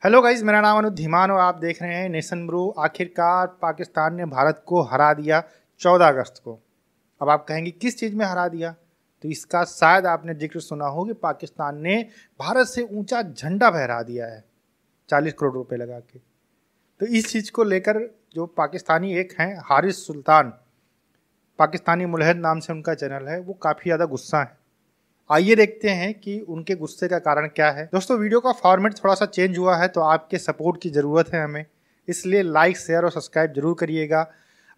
Hello guys, मेरा नाम अनुज धीमान और आप देख रहे हैं नेशन ब्रू। आखिरकार पाकिस्तान ने भारत को हरा दिया 14 अगस्त को। अब आप कहेंगे किस चीज़ में हरा दिया, तो इसका शायद आपने जिक्र सुना हो कि पाकिस्तान ने भारत से ऊंचा झंडा फहरा दिया है 40 करोड़ रुपए लगा के। तो इस चीज़ को लेकर जो पाकिस्तानी एक हैं हारिस सुल्तान, पाकिस्तानी मुलहद नाम से उनका चैनल है, वो काफ़ी ज़्यादा गुस्सा है। आइए देखते हैं कि उनके गुस्से का कारण क्या है। दोस्तों, वीडियो का फॉर्मेट थोड़ा सा चेंज हुआ है तो आपके सपोर्ट की ज़रूरत है हमें, इसलिए लाइक शेयर और सब्सक्राइब जरूर करिएगा।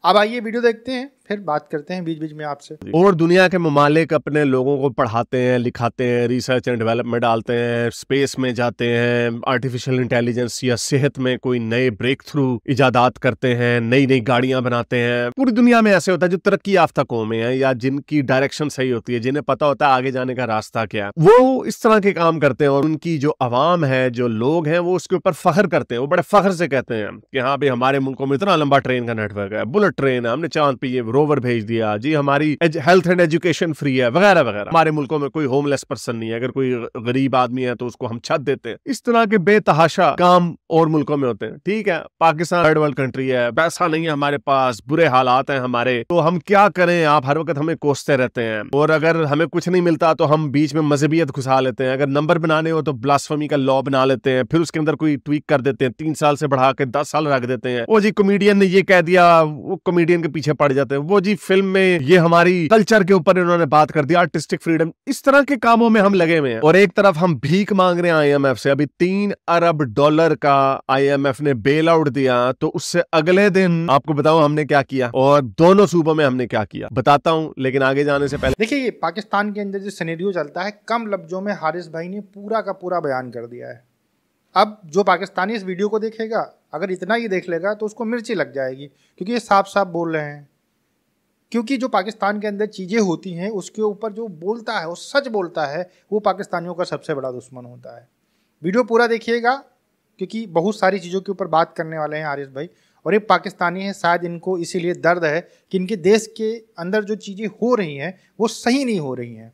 अब आइए वीडियो देखते हैं, फिर बात करते हैं बीच बीच में आपसे। और दुनिया के ममालिक अपने लोगों को पढ़ाते हैं, लिखाते हैं, रिसर्च एंड डेवलपमेंट डालते हैं, स्पेस में जाते हैं, आर्टिफिशियल इंटेलिजेंस या सेहत में कोई नए ब्रेक थ्रू इजादात करते हैं, नई नई गाड़ियां बनाते हैं। पूरी दुनिया में ऐसे होता है जो तरक्की याफ्ता कौमें हैं या जिनकी डायरेक्शन सही होती है, जिन्हें पता होता है आगे जाने का रास्ता क्या है, वो इस तरह के काम करते हैं। और उनकी जो अवाम है, जो लोग हैं, वो उसके ऊपर फख्र करते हैं। वो बड़े फख्र से कहते हैं कि हाँ भाई, हमारे मुल्कों में इतना लंबा ट्रेन का नेटवर्क है, बुलेट ट्रेन है, हमने चांद पे ये रोवर भेज दिया जी, हमारी हेल्थ एंड एजुकेशन फ्री है, वगैरह वगैरह। हमारे मुल्कों में कोई होमलेस पर्सन नहीं है, अगर कोई गरीब आदमी है तो उसको हम छत देते हैं। इस तरह के बेतहाशा काम और मुल्कों में होते हैं। ठीक है, पाकिस्तान थर्ड वर्ल्ड कंट्री है, पैसा नहीं है हमारे पास, बुरे हालात हैं हमारे, तो हम क्या करें? आप हर वक्त हमें कोसते रहते हैं। और अगर हमें कुछ नहीं मिलता तो हम बीच में मजहबियत घुसा लेते हैं। अगर नंबर बनाने हो तो ब्लास्फेमी का लॉ बना लेते हैं, फिर उसके अंदर कोई ट्वीक कर देते हैं, 3 साल से बढ़ा के 10 साल रख देते हैं। वो जी कॉमेडियन ने ये कह दिया, वो कॉमेडियन के पीछे पड़ जाते हैं। वो जी फिल्म में ये हमारी कल्चर के ऊपर इन्होंने बात कर दिया, आर्टिस्टिक फ्रीडम। इस तरह के कामों में हम लगे हुए हैं। और एक तरफ हम भीख मांग रहे हैं आईएमएफ से। अभी $3 अरब का आईएमएफ ने बेल आउट दिया, तो उससे अगले दिन आपको बताऊं हमने क्या किया और दोनों सूबों में हमने क्या किया, बताता हूं। लेकिन आगे जाने से पहले देखिए, ये पाकिस्तान के अंदर जो सिनेरियो चलता है, कम लफ्जों में हारिस भाई ने पूरा का पूरा बयान कर दिया है। अब जो पाकिस्तानी इस वीडियो को देखेगा, अगर इतना ही देख लेगा तो उसको मिर्ची लग जाएगी, क्योंकि ये साफ साफ बोल रहे हैं। क्योंकि जो पाकिस्तान के अंदर चीज़ें होती हैं उसके ऊपर जो बोलता है, वो सच बोलता है, वो पाकिस्तानियों का सबसे बड़ा दुश्मन होता है। वीडियो पूरा देखिएगा, क्योंकि बहुत सारी चीज़ों के ऊपर बात करने वाले हैं हारिस भाई। और ये पाकिस्तानी है, शायद इनको इसीलिए दर्द है कि इनके देश के अंदर जो चीज़ें हो रही हैं वो सही नहीं हो रही हैं,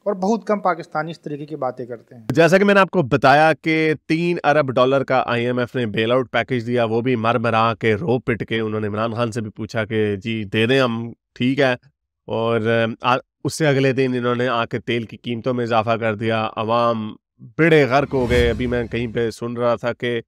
और बहुत कम पाकिस्तानी इस तरीके की बातें करते हैं। जैसा कि मैंने आपको बताया कि $3 अरब का आईएमएफ ने बेल आउट पैकेज दिया, वो भी मर मरा के, रो पिट के। उन्होंने इमरान खान से भी पूछा कि जी दे दें हम, ठीक है। और उससे अगले दिन इन्होंने आके तेल की कीमतों में इजाफा कर दिया। अवाम बेड़े गर्क हो गए। अभी मैं कहीं पे सुन रहा था कि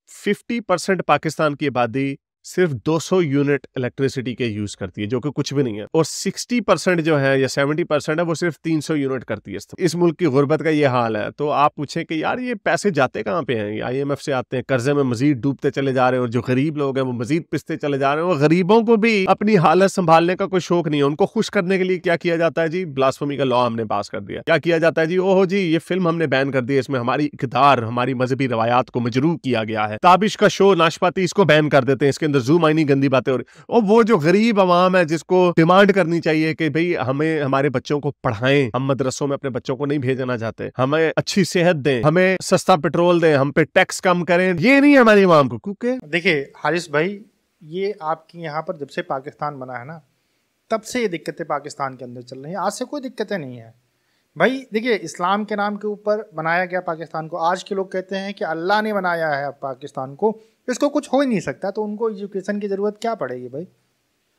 50% पाकिस्तान की आबादी सिर्फ 200 यूनिट इलेक्ट्रिसिटी के यूज करती है, जो कि कुछ भी नहीं है। और 60% जो है या 70% है वो सिर्फ 300 यूनिट करती है। इस मुल्क की गुर्बत का ये हाल है। तो आप पूछें कि यार ये पैसे जाते कहाँ पे हैं? आईएमएफ से आते हैं, कर्जे में मजीद डूबते चले जा रहे हैं, और जो गरीब लोग हैं वो मजीद पिसते चले जा रहे हैं। और गरीबों को भी अपनी हालत संभालने का कोई शौक नहीं है। उनको खुश करने के लिए क्या किया जाता है जी? ब्लास्फेमी का लॉ हमने पास कर दिया। क्या किया जाता है जी? ओहो जी, ये फिल्म हमने बैन कर दी है, इसमें हमारी इक़्तिदार, हमारी मजहबी रवायात को मजरूह किया गया है। ताबिश का शो नाशपाती, इसको बैन कर देते हैं, इसके अंदर जूम आईनी गंदी बातें हो रही। और वो जो गरीब अवाम है जिसको डिमांड करनी चाहिए कि भाई हमें हमारे बच्चों को पढ़ाएं, हम मदरसों में अपने बच्चों को नहीं भेजना चाहते, हमें अच्छी सेहत दें, हमें सस्ता पेट्रोल दें, हम पे टैक्स कम करें, ये नहीं है हमारी अवाम को। क्योंकि देखिए हारिस भाई, ये आपकी यहाँ पर जब से पाकिस्तान बना है ना, तब से ये दिक्कतें पाकिस्तान के अंदर चल रही हैं। आज से कोई दिक्कतें नहीं है भाई। देखिए, इस्लाम के नाम के ऊपर बनाया गया पाकिस्तान को। आज के लोग कहते हैं कि अल्लाह ने बनाया है पाकिस्तान को, इसको कुछ हो ही नहीं सकता, तो उनको एजुकेशन की ज़रूरत क्या पड़ेगी भाई?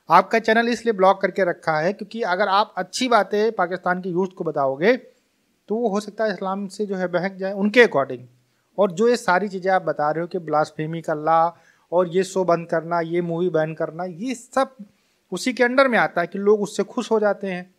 आपका चैनल इसलिए ब्लॉक करके रखा है क्योंकि अगर आप अच्छी बातें पाकिस्तान की यूथ को बताओगे तो वो हो सकता है इस्लाम से जो है बहक जाए उनके अकॉर्डिंग। और जो ये सारी चीज़ें आप बता रहे हो कि ब्लास्फेमी का लॉ और ये शो बंद करना, ये मूवी बैन करना, ये सब उसी के अंडर में आता है कि लोग उससे खुश हो जाते हैं।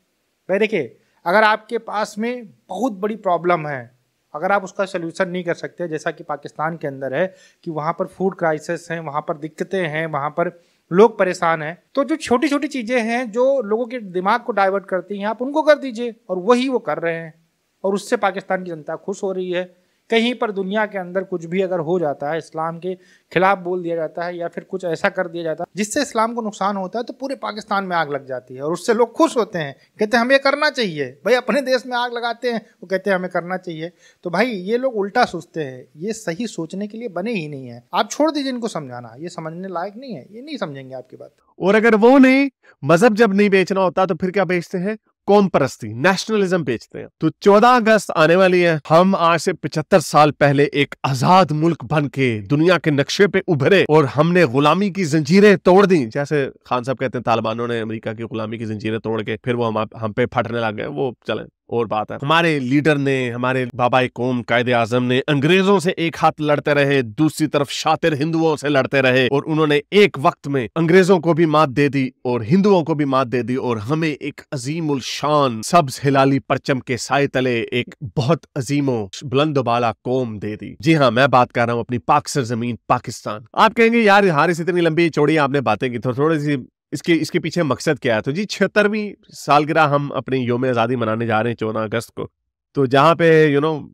भाई देखिए, अगर आपके पास में बहुत बड़ी प्रॉब्लम है, अगर आप उसका सोल्यूशन नहीं कर सकते, जैसा कि पाकिस्तान के अंदर है कि वहाँ पर फूड क्राइसिस हैं, वहाँ पर दिक्कतें हैं, वहाँ पर लोग परेशान हैं, तो जो छोटी छोटी चीज़ें हैं जो लोगों के दिमाग को डाइवर्ट करती हैं, आप उनको कर दीजिए। और वही वो कर रहे हैं, और उससे पाकिस्तान की जनता खुश हो रही है। कहीं पर दुनिया के अंदर कुछ भी अगर हो जाता है, इस्लाम के खिलाफ बोल दिया जाता है या फिर कुछ ऐसा कर दिया जाता है जिससे इस्लाम को नुकसान होता है, तो पूरे पाकिस्तान में आग लग जाती है। और उससे लोग खुश होते हैं, कहते हैं हमें करना चाहिए। भाई अपने देश में आग लगाते हैं, वो कहते हैं हमें करना चाहिए। तो भाई ये लोग उल्टा सोचते हैं, ये सही सोचने के लिए बने ही नहीं है। आप छोड़ दीजिए इनको समझाना, ये समझने लायक नहीं है, ये नहीं समझेंगे आपकी बात। और अगर वो नहीं, मजहब जब नहीं बेचना होता तो फिर क्या बेचते हैं? कौम परस्ती, नेशनलिज्म बेचते हैं। तो 14 अगस्त आने वाली है, हम आज से 75 साल पहले एक आजाद मुल्क बन के दुनिया के नक्शे पे उभरे और हमने गुलामी की जंजीरें तोड़ दी। जैसे खान साहब कहते हैं तालिबानों ने अमेरिका की गुलामी की जंजीरें तोड़ के फिर वो हम पे फटने लग गए, वो चले और बात है। हमारे लीडर ने, हमारे बाबा कौम कायदे आजम ने अंग्रेजों से एक हाथ लड़ते रहे, दूसरी तरफ शातिर हिंदुओं से लड़ते रहे और उन्होंने एक वक्त में अंग्रेजों को भी मात दे दी और हिंदुओं को भी मात दे दी और हमें एक अजीमुल शान सब्ज हिलाली परचम के साए तले एक बहुत अजीमो बुलंदबाला कौम दे दी। जी हाँ, मैं बात कर रहा हूँ अपनी पाक सरजमीन पाकिस्तान। आप कहेंगे यार हारिस इतनी लंबी चौड़ी आपने बातें की, थोड़ी सी इसके पीछे मकसद क्या है? तो जी 76वीं सालगिरह हम अपनी योम आज़ादी मनाने जा रहे हैं 14 अगस्त को। तो जहाँ पे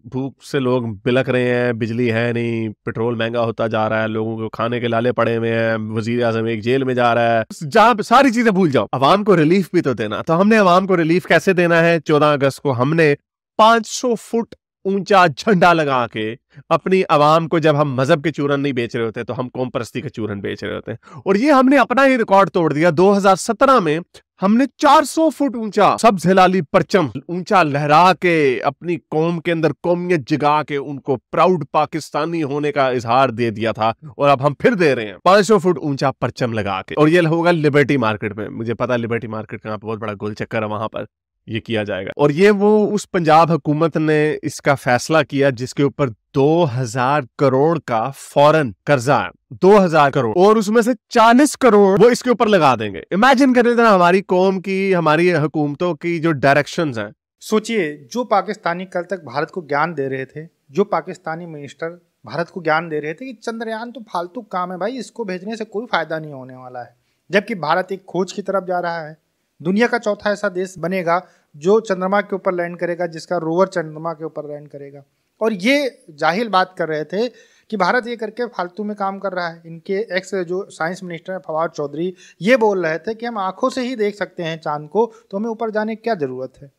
भूख से लोग बिलख रहे हैं, बिजली है नहीं, पेट्रोल महंगा होता जा रहा है, लोगों को खाने के लाले पड़े हुए हैं, वजीर आजम एक जेल में जा रहा है, जहाँ पे सारी चीजें भूल जाओ, अवाम को रिलीफ भी तो देना। तो हमने अवाम को रिलीफ कैसे देना है? 14 अगस्त को हमने 500 फुट ऊंचा झंडा लगा के अपनी आवाम को, जब हम मजहब के चूरन नहीं बेच रहे होते तो हम कौम परस्ती के चूरन बेच रहे होते हैं। और ये हमने अपना ही रिकॉर्ड तोड़ दिया। 2017 में हमने 400 फुट ऊंचा सब्ज हिलाली परचम ऊंचा लहरा के अपनी कौम के अंदर कौमियत जगा के उनको प्राउड पाकिस्तानी होने का इजहार दे दिया था और अब हम फिर दे रहे हैं 500 फुट ऊंचा परचम लगा के। और ये होगा लिबर्टी मार्केट में। मुझे पता लिबर्टी मार्केट का बहुत बड़ा गोल चक्कर है, वहां पर ये किया जाएगा। और ये वो उस पंजाब हुकूमत ने इसका फैसला किया जिसके ऊपर 2000 करोड़ का फौरन कर्जा है, 2000 करोड़, और उसमें से 40 करोड़ वो इसके ऊपर लगा देंगे। इमेजिन करें जरा हमारी कौम की, हमारी हुकूमतों की जो डायरेक्शंस हैं। सोचिए, जो पाकिस्तानी कल तक भारत को ज्ञान दे रहे थे, जो पाकिस्तानी मिनिस्टर भारत को ज्ञान दे रहे थे कि चंद्रयान तो फालतू काम है भाई, इसको भेजने से कोई फायदा नहीं होने वाला है, जबकि भारत एक खोज की तरफ जा रहा है। दुनिया का चौथा ऐसा देश बनेगा जो चंद्रमा के ऊपर लैंड करेगा, जिसका रोवर चंद्रमा के ऊपर लैंड करेगा। और ये जाहिल बात कर रहे थे कि भारत ये करके फालतू में काम कर रहा है। इनके एक्स जो साइंस मिनिस्टर हैं फवाद चौधरी, ये बोल रहे थे कि हम आंखों से ही देख सकते हैं चांद को, तो हमें ऊपर जाने की क्या ज़रूरत है।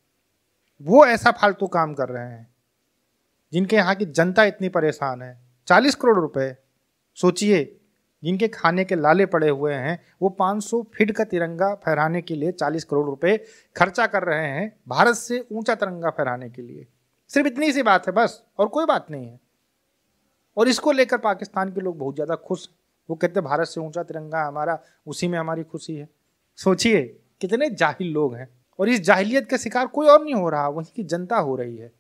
वो ऐसा फालतू काम कर रहे हैं जिनके यहाँ की जनता इतनी परेशान है। 40 करोड़ रुपए, सोचिए, जिनके खाने के लाले पड़े हुए हैं, वो 500 फीट का तिरंगा फहराने के लिए 40 करोड़ रुपए खर्चा कर रहे हैं, भारत से ऊंचा तिरंगा फहराने के लिए। सिर्फ इतनी सी बात है बस, और कोई बात नहीं है। और इसको लेकर पाकिस्तान के लोग बहुत ज़्यादा खुश। वो कहते हैं भारत से ऊंचा तिरंगा हमारा, उसी में हमारी खुशी है। सोचिए कितने जाहिल लोग हैं। और इस जाहिलियत का शिकार कोई और नहीं हो रहा, वहीं की जनता हो रही है,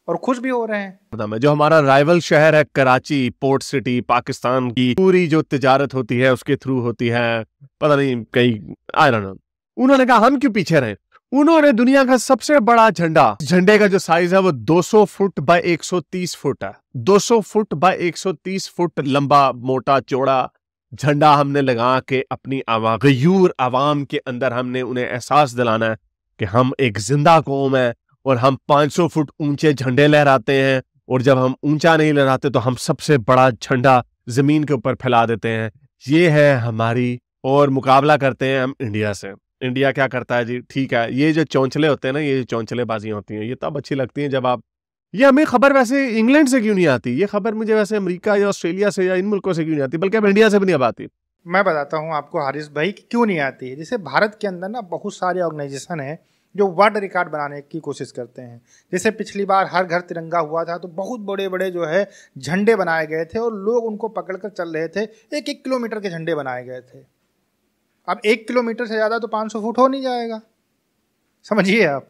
और खुश भी हो रहे हैं। जो हमारा राइवल शहर है कराची, पोर्ट सिटी, पाकिस्तान की पूरी जो तिजारत होती है उसके थ्रू होती है, पता नहीं कहीं, आई डोंट नो। उन्होंने कहा हम क्यों पीछे रहे। उन्होंने दुनिया का सबसे बड़ा झंडे का जो साइज है वो 200 फुट बाय 130 फुट है। 200 फुट बाय 130 फुट लंबा, मोटा, चौड़ा झंडा हमने लगा के अपनी गयूर आवाम के अंदर हमने उन्हें एहसास दिलाना है कि हम एक जिंदा कौम है और हम 500 फुट ऊंचे झंडे लहराते हैं। और जब हम ऊंचा नहीं लहराते तो हम सबसे बड़ा झंडा जमीन के ऊपर फैला देते हैं। ये है हमारी, और मुकाबला करते हैं हम इंडिया से। इंडिया क्या करता है जी, ठीक है, ये जो चौंचले होते हैं ना, ये जो चौंचलेबाजियां होती हैं, ये तब अच्छी लगती हैं जब आप, ये हमें खबर वैसे इंग्लैंड से क्यों नहीं आती, ये खबर मुझे वैसे अमेरिका या ऑस्ट्रेलिया से या इन मुल्कों से क्यों नहीं आती, बल्कि अब इंडिया से भी नहीं अब आती। मैं बताता हूँ आपको हारिस भाई कि क्यों नहीं आती है। जैसे भारत के अंदर ना बहुत सारे ऑर्गेनाइजेशन है जो वर्ल्ड रिकॉर्ड बनाने की कोशिश करते हैं। जैसे पिछली बार हर घर तिरंगा हुआ था, तो बहुत बड़े बड़े जो है झंडे बनाए गए थे और लोग उनको पकड़कर चल रहे थे। 1-1 किलोमीटर के झंडे बनाए गए थे। अब 1 किलोमीटर से ज़्यादा तो 500 फुट हो नहीं जाएगा, समझिए आप।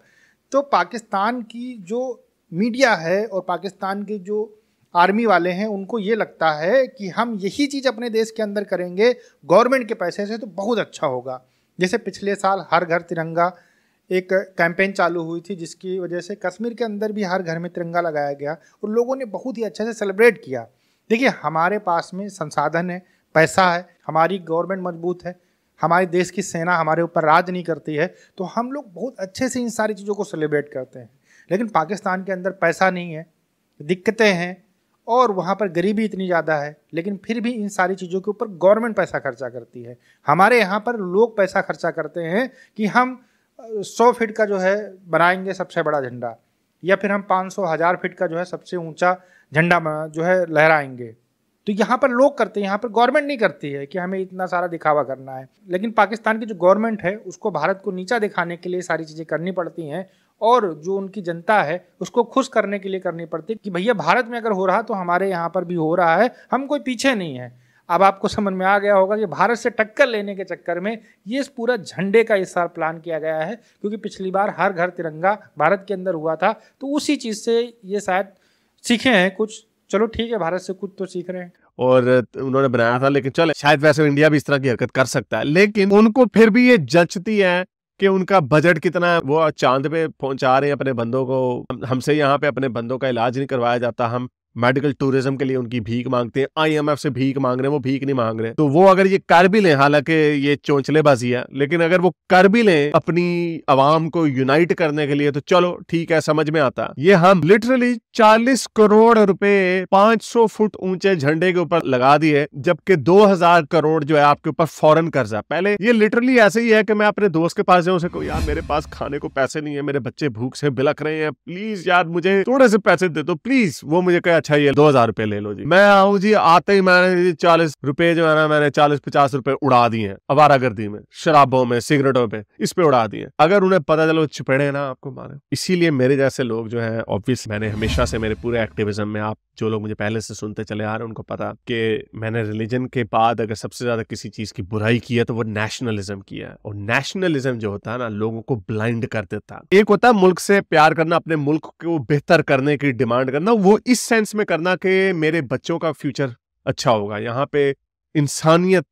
तो पाकिस्तान की जो मीडिया है और पाकिस्तान के जो आर्मी वाले हैं, उनको ये लगता है कि हम यही चीज़ अपने देश के अंदर करेंगे गवर्नमेंट के पैसे से तो बहुत अच्छा होगा। जैसे पिछले साल हर घर तिरंगा एक कैंपेन चालू हुई थी, जिसकी वजह से कश्मीर के अंदर भी हर घर में तिरंगा लगाया गया और लोगों ने बहुत ही अच्छे से सेलिब्रेट किया। देखिए, हमारे पास में संसाधन है, पैसा है, हमारी गवर्नमेंट मजबूत है, हमारे देश की सेना हमारे ऊपर राज नहीं करती है, तो हम लोग बहुत अच्छे से इन सारी चीज़ों को सेलिब्रेट करते हैं। लेकिन पाकिस्तान के अंदर पैसा नहीं है, दिक्कतें हैं, और वहाँ पर गरीबी इतनी ज़्यादा है, लेकिन फिर भी इन सारी चीज़ों के ऊपर गवर्नमेंट पैसा खर्चा करती है। हमारे यहाँ पर लोग पैसा खर्चा करते हैं कि हम 100 फीट का जो है बनाएंगे सबसे बड़ा झंडा, या फिर हम 500 1000 फीट का जो है सबसे ऊंचा झंडा जो है लहराएंगे। तो यहाँ पर लोग करते हैं, यहाँ पर गवर्नमेंट नहीं करती है कि हमें इतना सारा दिखावा करना है। लेकिन पाकिस्तान की जो गवर्नमेंट है उसको भारत को नीचा दिखाने के लिए सारी चीज़ें करनी पड़ती हैं, और जो उनकी जनता है उसको खुश करने के लिए करनी पड़ती है कि भैया भारत में अगर हो रहा तो हमारे यहाँ पर भी हो रहा है, हम कोई पीछे नहीं है। अब आपको समझ में आ गया होगा कि भारत से टक्कर लेने के चक्कर में ये इस पूरा झंडे का इस साल प्लान किया गया है, क्योंकि पिछली बार हर घर तिरंगा भारत के अंदर हुआ था, तो उसी चीज़ से ये शायद सीखे हैं कुछ। चलो ठीक है, भारत से कुछ तो सीख रहे हैं और उन्होंने बनाया था। लेकिन चले, शायद वैसे इंडिया भी इस तरह की हरकत कर सकता है, लेकिन उनको फिर भी ये जचती है कि उनका बजट कितना है। वो चांद पे पहुंचा रहे हैं अपने बंदों को, हमसे यहाँ पे अपने बंदों का इलाज नहीं करवाया जाता, हम मेडिकल टूरिज्म के लिए उनकी भीख मांगते हैं, IMF से भीख मांग रहे हैं, वो भीख नहीं मांग रहे। तो वो अगर ये कर भी लें, हालांकि ये चोंचलेबाजी है, लेकिन अगर वो कर भी लें अपनी आवाम को यूनाइट करने के लिए, तो चलो ठीक है, समझ में आता। ये हम लिटरली 40 करोड़ रुपए 500 फुट ऊंचे झंडे के ऊपर लगा दिए, जबकि 2000 करोड़ जो है आपके ऊपर फॉरेन कर्जा। पहले ये लिटरली ऐसे ही है कि मैं अपने दोस्त के पास जाऊं, उसे कहूं यार मेरे पास खाने को पैसे नहीं है, मेरे बच्चे भूख से बिलख रहे हैं, प्लीज यार मुझे थोड़े से पैसे दे दो प्लीज। वो मुझे कहे अच्छा ये 2000 रुपए ले लो जी। मैं आऊं जी, आते ही मैंने 40 रुपए जो है ना, मैंने 40-50 रुपए उड़ा दिए आवारागर्दी में, शराबों में, सिगरेटों पे, इस पे उड़ा दिए। अगर उन्हें पता चलो चिपड़े ना आपको मारे। इसीलिए मेरे जैसे लोग जो है, ऑब्वियस मैंने हमेशा से मेरे पूरे एक्टिविज्म में, आप जो लोग मुझे पहले से सुनते चले आ रहे हैं उनको पता कि मैंने रिलीजन के बाद अगर सबसे ज्यादा किसी चीज की बुराई की है तो वो नेशनलिज्म किया है। और नेशनलिज्म जो होता है ना, लोगों को ब्लाइंड कर देता है। एक होता है मुल्क से प्यार करना, अपने मुल्क को बेहतर करने की डिमांड करना, वो इस सेंस में करना कि मेरे बच्चों का फ्यूचर अच्छा होगा, यहाँ पे इंसानियत,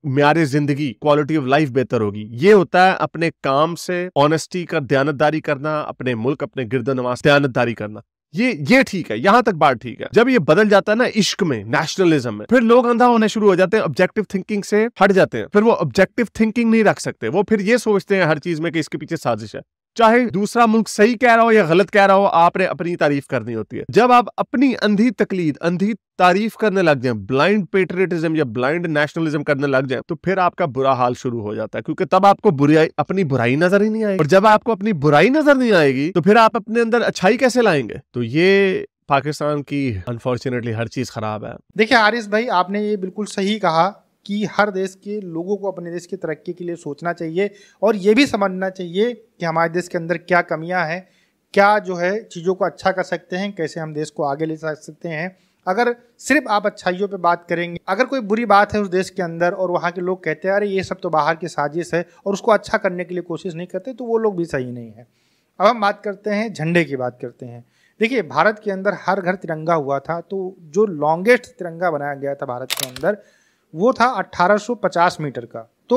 म्यारे जिंदगी, क्वालिटी ऑफ लाइफ बेहतर होगी। ये होता है अपने काम से ऑनेस्टी का दयानतदारी करना, अपने मुल्क, अपने गिरद नवाज दयानतदारी करना। ये ठीक है, यहां तक बात ठीक है। जब ये बदल जाता है ना इश्क में, नेशनलिज्म में, फिर लोग अंधा होने शुरू हो जाते हैं, ऑब्जेक्टिव थिंकिंग से हट जाते हैं। फिर वो ऑब्जेक्टिव थिंकिंग नहीं रख सकते, वो फिर ये सोचते हैं हर चीज में कि इसके पीछे साजिश है। चाहे दूसरा मुल्क सही कह रहा हो या गलत कह रहा हो, आपने अपनी तारीफ करनी होती है। जब आप अपनी अंधी तकलीद, अंधी तारीफ करने लग जाएं, ब्लाइंड पेट्रियटिज्म या ब्लाइंड नेशनलिज्म करने लग जाएं, तो फिर आपका बुरा हाल शुरू हो जाता है, क्योंकि तब आपको बुराई, अपनी बुराई नजर ही नहीं आएगी। और जब आपको अपनी बुराई नजर नहीं आएगी तो फिर आप अपने अंदर अच्छाई कैसे लाएंगे? तो ये पाकिस्तान की अनफॉर्चुनेटली हर चीज खराब है। देखिए हारिस भाई, आपने ये बिल्कुल सही कहा कि हर देश के लोगों को अपने देश की तरक्की के लिए सोचना चाहिए, और ये भी समझना चाहिए कि हमारे देश के अंदर क्या कमियां हैं, क्या जो है चीज़ों को अच्छा कर सकते हैं, कैसे हम देश को आगे ले सकते हैं। अगर सिर्फ आप अच्छाइयों पे बात करेंगे, अगर कोई बुरी बात है उस देश के अंदर और वहाँ के लोग कहते हैं अरे ये सब तो बाहर की साजिश है, और उसको अच्छा करने के लिए कोशिश नहीं करते, तो वो लोग भी सही नहीं है। अब हम बात करते हैं, झंडे की बात करते हैं। देखिए भारत के अंदर हर घर तिरंगा हुआ था, तो जो लॉन्गेस्ट तिरंगा बनाया गया था भारत के अंदर वो था 1850 मीटर का। तो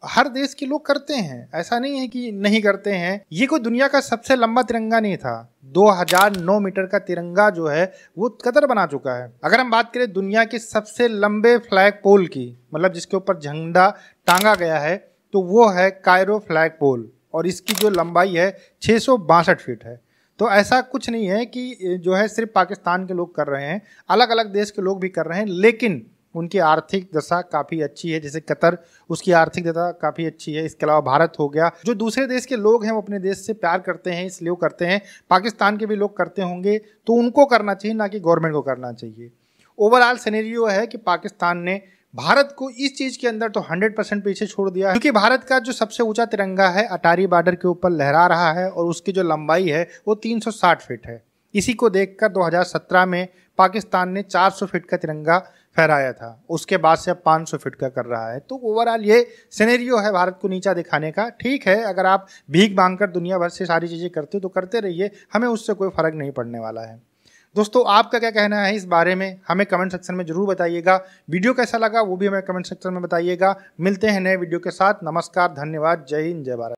हर देश के लोग करते हैं, ऐसा नहीं है कि नहीं करते हैं। ये कोई दुनिया का सबसे लंबा तिरंगा नहीं था, 2009 मीटर का तिरंगा जो है वो कतर बना चुका है। अगर हम बात करें दुनिया के सबसे लंबे फ्लैग पोल की, मतलब जिसके ऊपर झंडा टांगा गया है, तो वो है कायरो फ्लैग पोल, और इसकी जो लंबाई है 662 फीट है। तो ऐसा कुछ नहीं है कि जो है सिर्फ पाकिस्तान के लोग कर रहे हैं, अलग अलग देश के लोग भी कर रहे हैं, लेकिन उनकी आर्थिक दशा काफ़ी अच्छी है। जैसे कतर, उसकी आर्थिक दशा काफ़ी अच्छी है। इसके अलावा भारत हो गया। जो दूसरे देश के लोग हैं वो अपने देश से प्यार करते हैं, इसलिए वो करते हैं। पाकिस्तान के भी लोग करते होंगे, तो उनको करना चाहिए, ना कि गवर्नमेंट को करना चाहिए। ओवरऑल सिनेरियो है कि पाकिस्तान ने भारत को इस चीज़ के अंदर तो 100% पीछे छोड़ दिया है, क्योंकि भारत का जो सबसे ऊंचा तिरंगा है अटारी बॉर्डर के ऊपर लहरा रहा है, और उसकी जो लंबाई है वो 360 फीट है। इसी को देखकर 2017 में पाकिस्तान ने 400 फीट का तिरंगा फहराया था, उसके बाद से अब 500 फीट का कर रहा है। तो ओवरऑल ये सिनेरियो है भारत को नीचा दिखाने का। ठीक है, अगर आप भीख मांगकर दुनिया भर से सारी चीज़ें करते हो तो करते रहिए, हमें उससे कोई फ़र्क नहीं पड़ने वाला है। दोस्तों, आपका क्या कहना है इस बारे में हमें कमेंट सेक्शन में ज़रूर बताइएगा। वीडियो कैसा लगा वो भी हमें कमेंट सेक्शन में बताइएगा। मिलते हैं नए वीडियो के साथ। नमस्कार, धन्यवाद, जय हिंद, जय भारत।